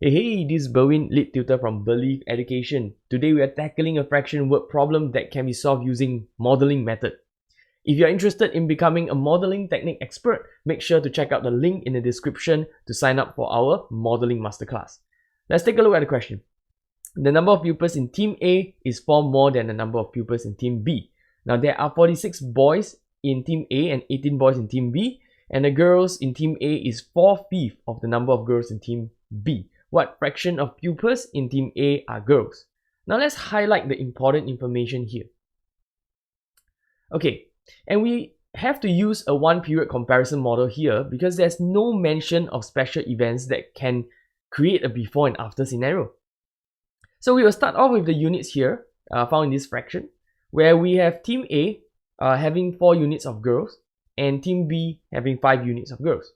Hey, this is Berwin, lead tutor from Berleaf Education. Today we are tackling a fraction word problem that can be solved using modeling method. If you're interested in becoming a modeling technique expert, make sure to check out the link in the description to sign up for our modeling masterclass. Let's take a look at the question. The number of pupils in Team A is 4 more than the number of pupils in Team B. Now there are 46 boys in Team A and 18 boys in Team B, and the girls in Team A is 4/5 of the number of girls in Team B. What fraction of pupils in Team A are girls? Now let's highlight the important information here. Okay, and we have to use a one-period comparison model here because there's no mention of special events that can create a before and after scenario. So we will start off with the units here found in this fraction, where we have Team A having 4 units of girls and Team B having 5 units of girls.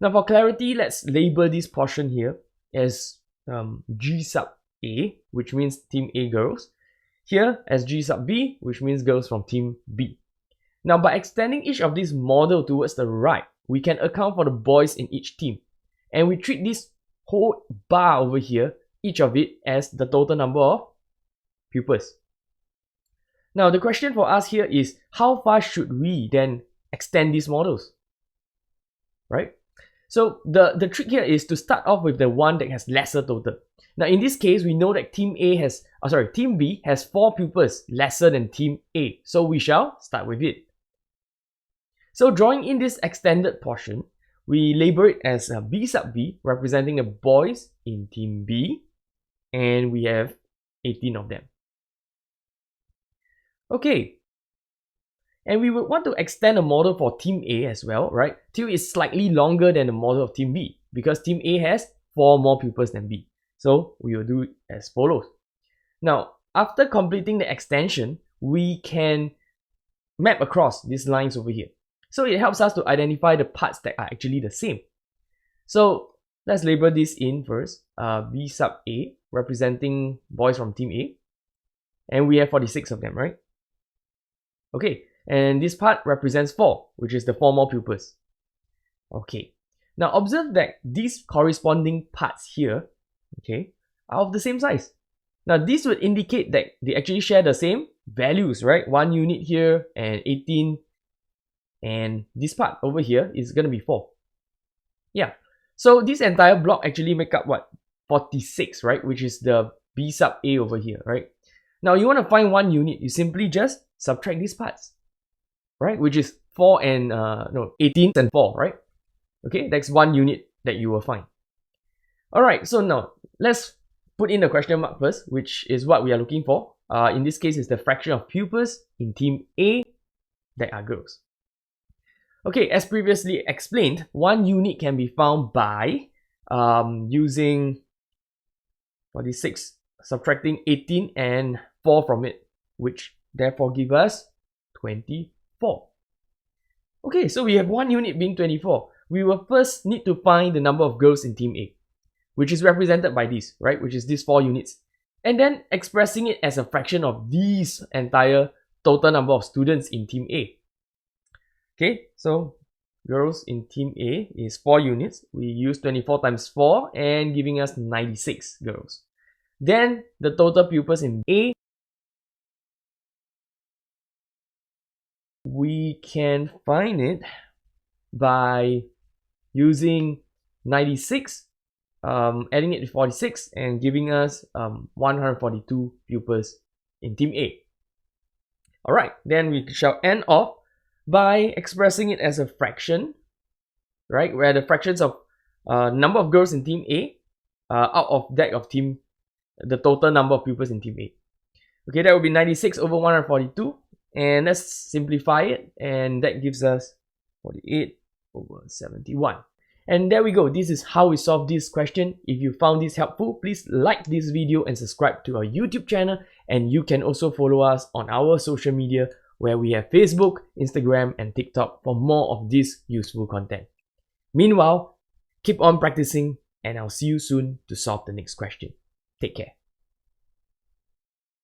Now for clarity, let's label this portion here as G sub A, which means Team A girls, here as G sub B, which means girls from Team B. Now by extending each of these model towards the right, we can account for the boys in each team, and we treat this whole bar over here, each of it, as the total number of pupils. Now the question for us here is, how far should we then extend these models, right? So the trick here is to start off with the one that has lesser total. Now in this case, we know that Team B has 4 pupils lesser than Team A, so we shall start with it. So drawing in this extended portion, we label it as B sub B, representing the boys in Team B, and we have 18 of them. Okay, and we would want to extend a model for Team A as well, right? Till it's slightly longer than the model of Team B, because Team A has 4 more pupils than B. So we will do it as follows. Now, after completing the extension, we can map across these lines over here. So it helps us to identify the parts that are actually the same. So let's label this in first, B sub A, representing boys from Team A. And we have 46 of them, right? Okay, and this part represents 4, which is the 4 more pupils. Okay, now observe that these corresponding parts here, okay, are of the same size. Now this would indicate that they actually share the same values, right? 1 unit here and 18, and this part over here is going to be 4. Yeah, so this entire block actually make up what? 46, right? Which is the B sub A over here, right? Now you want to find 1 unit, you simply just subtract these parts, right? Which is 4 and 18 and 4, right? Okay, that's 1 unit that you will find. Alright, so now let's put in the question mark first, which is what we are looking for. In this case, is the fraction of pupils in Team A that are girls. Okay, as previously explained, 1 unit can be found by using 46, subtracting 18 and 4 from it, which therefore give us 24. Okay, so we have 1 unit being 24. We will first need to find the number of girls in Team A, which is represented by this, right? Which is these 4 units. And then expressing it as a fraction of these entire total number of students in Team A. Okay, so girls in Team A is 4 units. We use 24 times 4 and giving us 96 girls. Then the total pupils in A, we can find it by using 96, adding it to 46 and giving us 142 pupils in Team A. Alright, then we shall end off by expressing it as a fraction, right? Where the fractions of number of girls in Team A out of that of the total number of pupils in Team A. Okay, that would be 96 over 142. And let's simplify it, and that gives us 48 over 71. And there we go. This is how we solve this question. If you found this helpful, please like this video and subscribe to our YouTube channel. And you can also follow us on our social media, where we have Facebook, Instagram, and TikTok for more of this useful content. Meanwhile, keep on practicing, and I'll see you soon to solve the next question. Take care.